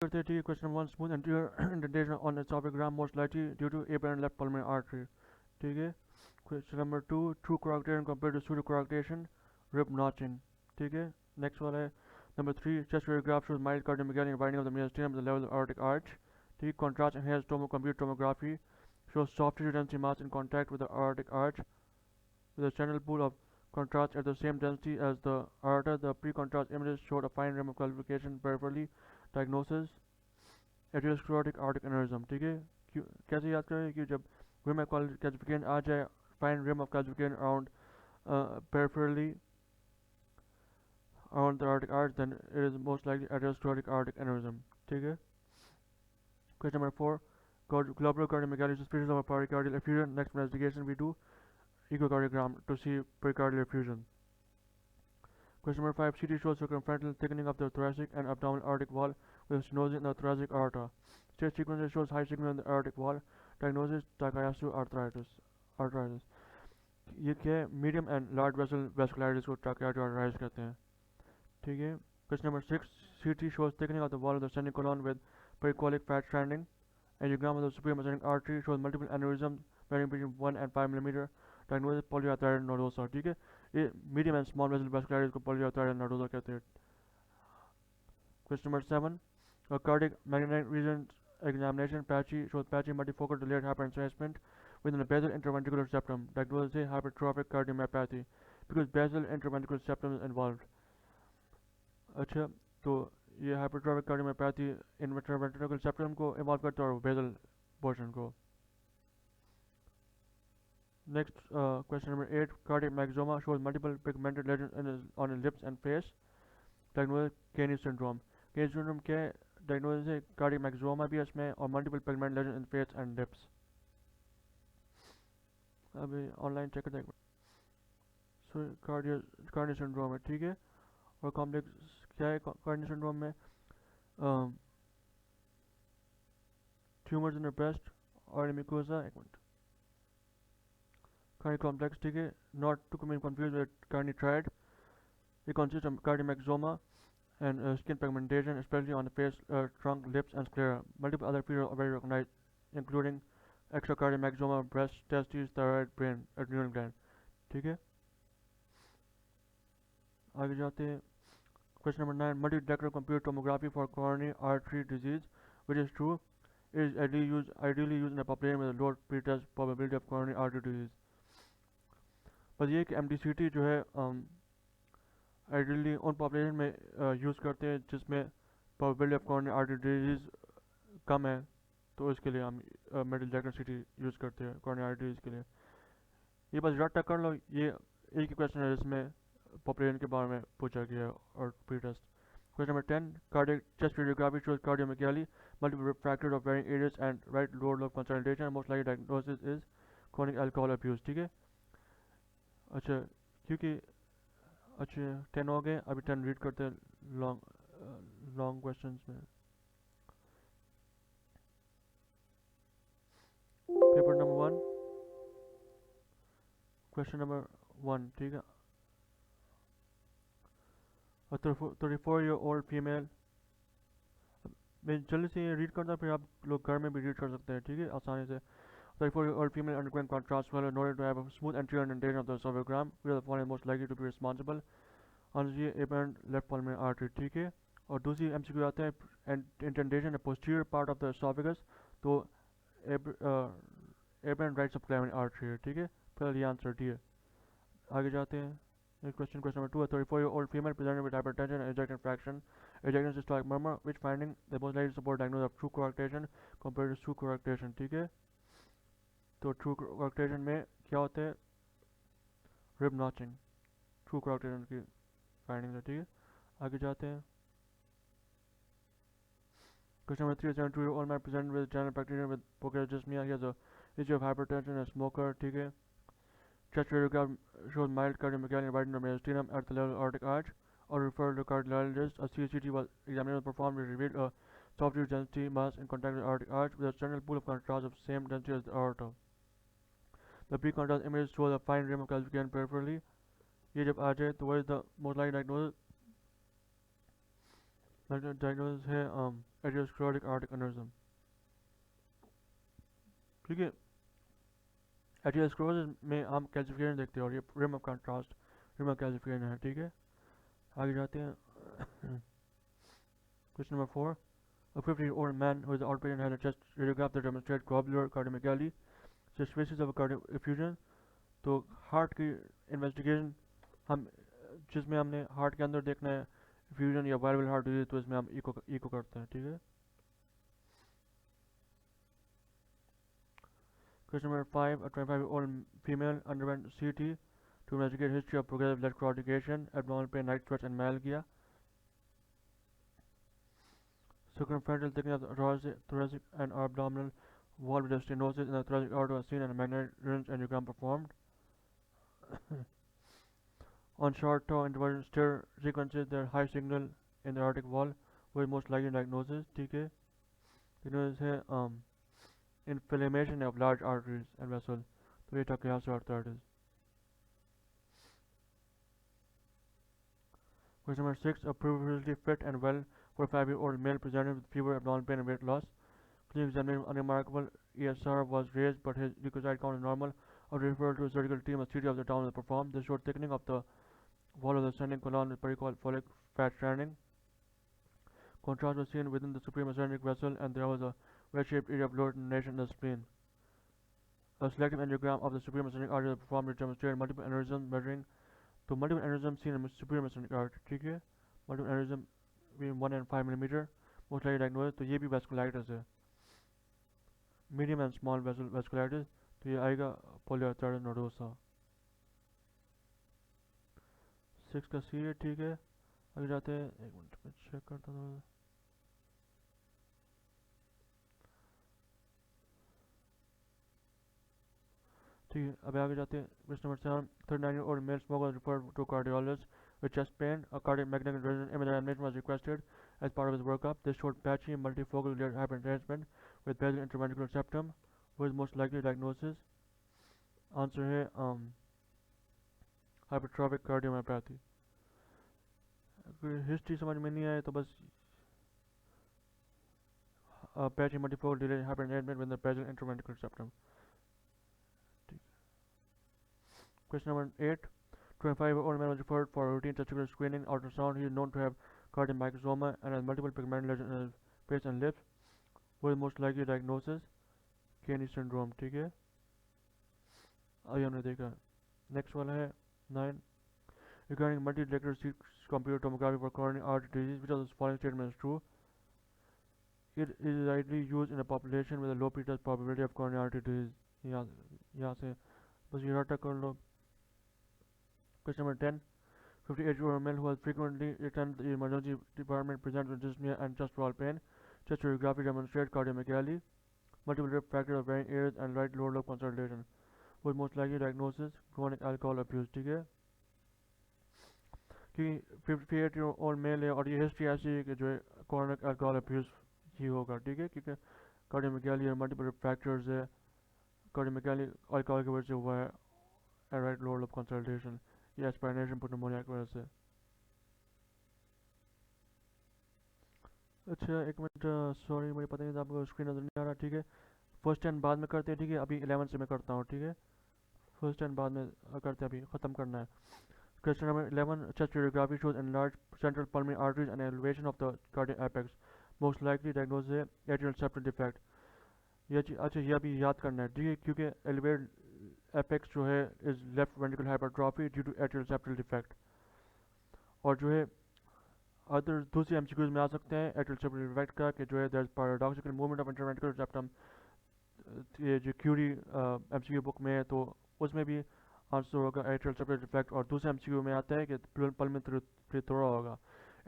करते हैं ठीक है question one smooth anterior indentation on oesophagogram most likely due to apparent left pulmonary artery ठीक है question number two true coarctation compared to pseudo coarctation rib notching ठीक है next वाला है number three chest radiograph shows mild cardiomegaly and widening of the mediastinum at the level of the aortic arch ठीक है contrast enhanced computed tomography shows soft tissue density mass in contact with the aortic arch with a central pool of contrast at the same density as the aorta. The pre-contrast images showed a fine rim of calcification peripherally. Diagnosis एटरोस्क्लेरोटिक aortic aneurysm ठीक है कैसे याद करें कि जब rim of calcification आ जाए fine rim of calcification around peripherally around the aortic arch then it is most likely atherosclerotic aortic aneurysm ठीक है question number 4 globular cardiomegaly suspicious of a pericardial effusion next investigation we do echocardiogram to see pericardial effusion. Question number 5 CT shows circumferential thickening of the thoracic and abdominal aortic wall with stenosis in the thoracic aorta. State sequence shows high signal in the aortic wall. Diagnosis Takayasu arthritis. ये क्या है medium and large vessel vasculitis को टाकियासु arthritis कहते हैं ठीक है question number 6 CT shows thickening of the wall of the semicolon with pericholic fat stranding. Angiogram of the superior mesenteric artery shows multiple aneurysms varying between 1 and 5 mm. Diagnosis polyarthritis nodosa ठीक है ये medium and small vessel vasculitis को polyarthritis nodosa कहते हैं. Question number 7 a cardiac magnetic resonance examination shows patchy multifocal delayed hyperinflation within the basal interventricular septum. Diagnosis is hypertrophic cardiomyopathy because basal interventricular septum is involved. अच्छा तो ये hypertrophic cardiomyopathy interventricular septum को involve करता है और basal portion को. Next question number 8 cardiac myxoma shows multiple pigmented lesions on his lips and face. Diagnosis Kane syndrome. Kane syndrome क्या है diagnosis है cardiac myxoma भी है इसमें और multiple pigmented lesions in face and lips. अभी online check करते हैं सो कार्डियो सिंड्रोम है ठीक है और कॉम्प्लेक्स क्या है कार्डियो सिंड्रोम में ट्यूमर्स इन द ब्रेस्ट और म्यूकोसा एक मिनट कार्डियो कॉम्प्लेक्स ठीक है not to come confuse with cardio triad it consists of cardiomyxoma and skin pigmentation, especially on the face, trunk, lips, and sclera. Multiple other features are very recognized, including extracardiomyxoma, breast, testes, thyroid, brain, adrenal gland. ठीक है आगे जाते हैं question number 9 multi-detector computed tomography for coronary artery disease which is true it is ideally used in a population with a low pretest probability of coronary artery disease. बस ये कि MDCT जो है आइडियली उन पॉपुलेशन में use करते हैं जिसमें probability of coronary artery disease कम है तो इसके लिए हम मेटल जैक्टर सिटी यूज़ करते हैं कॉर्नियल आर्टरी डिजीज के लिए. ये बस रट्टा कर लो ये एक ही क्वेश्चन है जिसमें पॉपुलेशन के बारे में पूछा गया है और pre test. Question number 10 cardiac chest radiography shows cardiomegaly multiple fracture of varying areas and right lower lobe consultation most likely diagnosis is chronic alcohol abuse ठीक है. अच्छा क्योंकि अच्छा 10 हो गए अभी 10 रीड करते हैं लॉन्ग क्वेश्चंस में. पेपर नंबर 1 क्वेश्चन नंबर 1 ठीक है a 34-year-old female मैं जल्दी से ये रीड करता फिर आप लोग घर में भी रीड कर सकते हैं ठीक है आसानी से. 34-year-old female undergoing contrast well noted to have a smooth anterior indentation of the esophagus which are the following most likely to be responsible on the apparent left pulmonary artery ठीक है. और दूसरी MCQ आते हैं indentation in the posterior part of the esophagus तो apparent right subclavian artery है ठीक है. पहले ये आंसर डी है. आगे जाते हैं question number 2 a 34-year-old female presented with hypertension and ejection fraction ejection systolic murmur which finding the most likely support diagnosis of true coarctation compared to pseudo coarctation ठीक है. तो ट्रू coarctation में क्या होता है रिब नॉचिंग ट्रू coarctation की finding है ठीक है. आगे जाते हैं question number 3 72-year-old man presented with general practitioner with poker dyspnea. He has a history of hypertension and smoker ठीक है. Chest radiograph shows mild cardiomegaly and widening of mediastinum at the level of aortic arch or referred to cardiologist. A CCT was examination performed which revealed a soft tissue density mass in contact with the aortic arch with a central pool of contrast of same density as the aorta. The pre-contrast image shows a fine rim of calcification peripherally. ये जब आ जाए तो what is the most likely diagnosis diagnosis है एथियोस्क्लेरोटिक Arctic aneurysm. ठीक है, एथियोस्क्लेरोसिस में हम calcification देखते हैं और ये rim of contrast rim of calcification है। ठीक है, आगे जाते हैं। Question number 4, a 50-year-old man who is outpatient had a chest radiograph that demonstrated globular cardiomegaly, suspicious of a cardiac effusion। तो हार्ट की इन्वेस्टिगेशन हम जिसमें हमने हार्ट के अंदर देखना है फ्यूजन या वायरल हार्ट डिजीज, तो इसमें हम इको करते हैं। ठीक है, question number 5, a 25-year-old female underwent CT to investigate history of progressive left claudication, abdominal pain, night sweats and myalgia। Circumferential thickness of the thoracic and abdominal wall with a stenosis in the thoracic aorta was seen and a magnetic resonance angiogram performed। On short tau interval stir sequences, there are high signal in the aortic wall, with most likely diagnosis। ठीक है, diagnosis है inflammation of large arteries and vessels, तो ये था cardiovascular arthritis। Question number 6, a previously fit and well 45-year-old male presented with fever, abdominal pain and weight loss. Clinical examination unremarkable, ESR was raised but his leukocyte count is normal. After referral to a surgical team, a CT of the town was performed. This showed thickening of the wall of the ascending colon with pericolic fat stranding. Contrast was seen within the supraascending vessel and there was a wedge-shaped area of lower donation in the spleen. A selective angiogram of the supraascending artery was performed which demonstrated multiple aneurysms measuring, तो multiple aneurysms seen in supraascending artery। ठीक है, multiple aneurysm between 1 and 5 millimeter, most likely diagnosed, तो ये भी vasculitis है, medium and small vessel vasculitis, तो ये आएगा polyarteritis nodosa। 6 का सी है। ठीक है, आगे जाते हैं, एक मिनट में चेक करता हूँ। ठीक है, अब आगे जाते हैं। Question number 7, 39-year-old male smoker was referred to a cardiologist with chest pain. A cardiac magnetic resonance image examination was requested as part of his workup. This showed patchy multifocal layered hypertension with basal interventricular septum. What is most likely diagnosis? Answer है hypertrophic cardiomyopathy। History समझ में नहीं आए तो बस patchy multifocal layered hypertension with the basal interventricular septum। Question number 8, 25-year-old man was referred for routine testicular screening ultrasound. He is known to have cardiomyxoma and has multiple pigmented lesions in his face and lips. What is most likely diagnosis? Kenny syndrome। ठीक है, अभी हमने देखा। Next वाला है 9, regarding multi-detector computer tomography for coronary artery disease, which of the following statement is true? It is widely used in a population with a low pretest probability of coronary artery disease। यहाँ से बस ये रटा कर लो। Question number 10, 58-year-old male who has frequently returned to the emergency department presents with dyspnea and chest wall pain. Chest radiography demonstrates cardiomegaly, multiple risk factors of varying areas and right lower lobe consolidation. What most likely diagnosis? Chronic alcohol abuse। ठीक है, कि 58-year-old male है और ये history ऐसी है कि जो है chronic alcohol abuse ही होगा। ठीक है, क्योंकि कार्डियोमेगाली और मल्टीपल फैक्टर्स है, कार्डियोमेगाली अल्कोहल की वजह से हुआ है, राइट लोअर लोब कंसल्टेशन या एस्पायरेशन pneumonia की वजह से। अच्छा एक मिनट, सॉरी मुझे पता नहीं था, आपको स्क्रीन नजर नहीं आ रहा। ठीक है, फर्स्ट एंड बाद में करते हैं। ठीक है, अभी 11 से मैं करता हूँ। ठीक है, फर्स्ट एंड बाद में करते हैं, अभी ख़त्म करना है। Question number 11, chest radiography shows enlarged central pulmonary arteries and elevation of the cardiac apex. Most likely diagnosis है atrial septal defect। ये अच्छा ये अभी याद करना है। ठीक है, क्योंकि elevated apex जो है is left ventricular hypertrophy due to atrial septal defect। और जो है अदर दूसरे MCQs में आ सकते हैं atrial septal defect का, कि जो है there is paradoxical movement of interventricular septum, ये जो क्यूरी MCQ बुक में है तो उसमें भी आंसर होगा एट्रियल सेप्टल डिफेक्ट। और दूसरे MCQ में आता है कि पल्मोनरी प्लीथोरा होगा,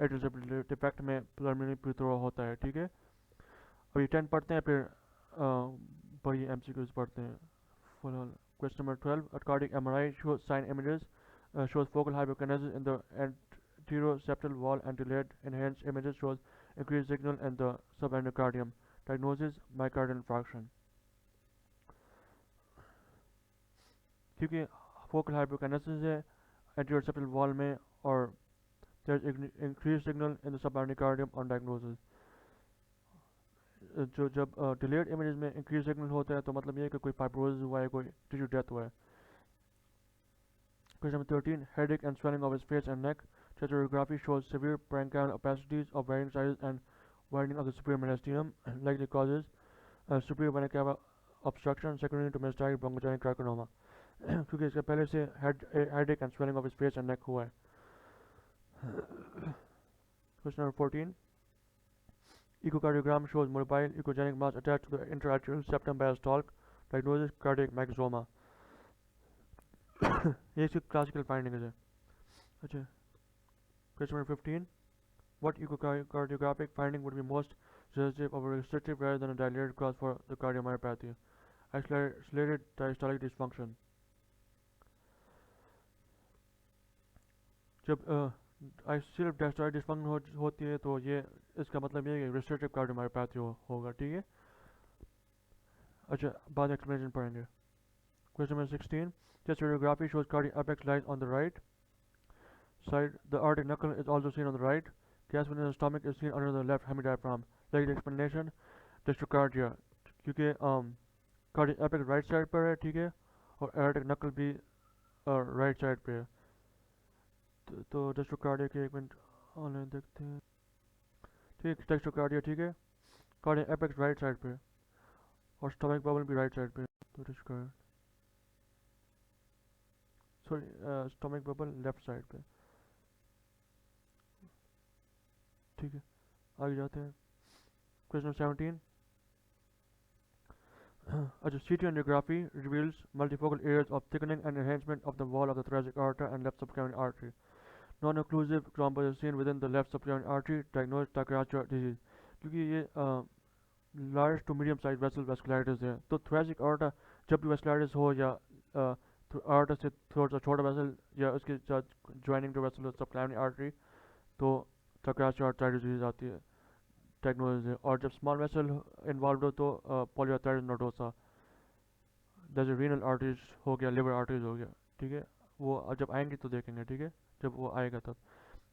एट्रियल सेप्टल डिफेक्ट में पल्मोनरी प्लीथोरा होता है। ठीक है, अभी 10 पढ़ते हैं, फिर वही MCQs पढ़ते हैं। Question number 12, a cardiac MRI shows sign images shows focal hypokinesis in the anteroseptal wall and delayed enhanced images shows increased signal in the subendocardium। Diagnosis myocardial infarction। क्योंकि फोकल हाइपोकिनेसिस है एंटीरोसेप्टल वॉल में और there's increased signal in the subendocardium on diagnosis. जो जब delayed images में increase signal होता है तो मतलब ये है कि कोई फाइब्रोसिस हुआ है, कोई टिश्यू डेथ हुआ है. Question number 13. Headache and swelling of his face and neck. Chest radiography shows severe parenchymal opacities of varying sizes and widening of the superior mediastinum. Likely causes superior parenchymal obstruction secondary to metastatic bronchogenic carcinoma. क्योंकि इसके पहले से headache and swelling of his face and neck हुआ है. Question number 14. Echocardiogram shows mobile echogenic mass attached to the interarterial septum diastolic. Diagnosis cardiac myxoma. ये इसकी classical findings है. अच्छा. Question number 15. What echocardiographic finding would be most suggestive of a restrictive rather than a dilated cause for the cardiomyopathy? Isolated diastolic dysfunction. जब सिर्फ diastolic dysfunction होती है तो ये इसका मतलब ये है कि restrictive cardiomyopathy होगा. ठीक है. अच्छा, बाद explanation पढ़ेंगे. Question number 16. Chest radiography shows cardiac apex lies on the right side. The aortic knuckle is also seen on the right. Gas within the stomach is seen under the left hemidiaphragm. Like explanation, dystrocardia. क्योंकि cardiac apex right side पर है, ठीक है, और aortic knuckle भी right side पे है. तो dystrocardia के एक मिनट ऑनलाइन देखते हैं. ठीक, dystrocardia ठीक है, cardiac apex right side पे और stomach bubble भी right side पे. तो dystrocardia, sorry, stomach bubble left side पे. ठीक है, आगे जाते हैं. Question 17. अच्छा, CT angiography reveals multifocal areas of thickening and enhancement of the wall of the thoracic aorta and left subclavian artery. Non-occlusive thrombus is seen within the left subclavian artery. Diagnosed Takaracha disease. क्योंकि ये large to medium sized vessel vasculitis है. तो thoracic aorta जब भी vasculitis हो या aorta से थोड़ा सा छोटा vessel या उसके साथ joining to vessel subclavian artery तो Takaracha disease आती है. डायग्नोसिस है. और जब स्मॉल वेसल इन्वॉल्व हो तो पॉलीआर्थराइटिस नोडोसा, जैसे रीनल आर्टरीज हो गया, लिवर आर्टरीज हो गया. ठीक है, वो जब आएंगे तो देखेंगे. ठीक है, जब वो आएगा तब.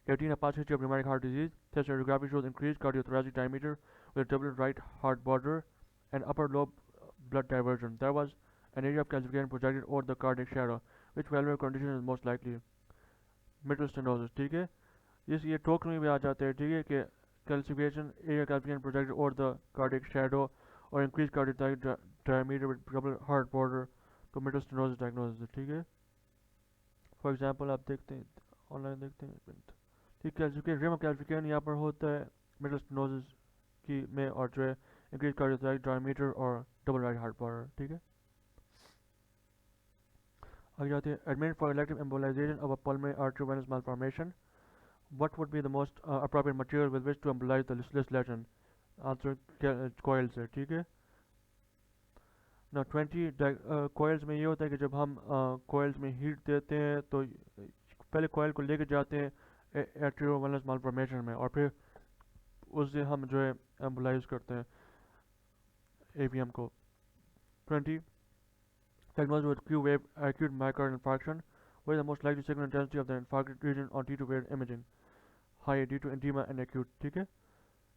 18. A past history of rheumatic heart disease. Chest radiography shows increased cardiothoracic diameter with double right heart border and upper lobe blood diversion. There was an area of calcification projected over the cardiac shadow. Which valvular condition is most likely? Mitral stenosis. ठीक है, ये टोक में भी आ जाते हैं. ठीक है, कि calcification, area calcification projected over the cardiac shadow or increased cardiac diameter with double heart border तो mitral stenosis diagnosis है. ठीक है, फॉर एग्जांपल आप देखते हैं, ऑनलाइन देखते हैं. ठीक, calcification, rim of calcification यहाँ पर होता है mitral stenosis की में, और जो है increased cardiac diameter और double right heart border. ठीक है, आगे जाते हैं. Admitted for elective embolization of a pulmonary arteriovenous malformation. What would be the most appropriate material with which to embolize this lesion? Answer, coils है. ठीक है. Now 20. coils में ये होता है कि जब हम coils में हीट देते हैं तो पहले coil को लेके जाते हैं arteriovenous malformation में और फिर उससे हम जो है embolize करते हैं AVM को. 20. Diagnosed with Q wave acute myocardial infarction. What is the most likely signal intensity of the infarct region on T2 wave imaging? High due to edema and acute. ठीक है.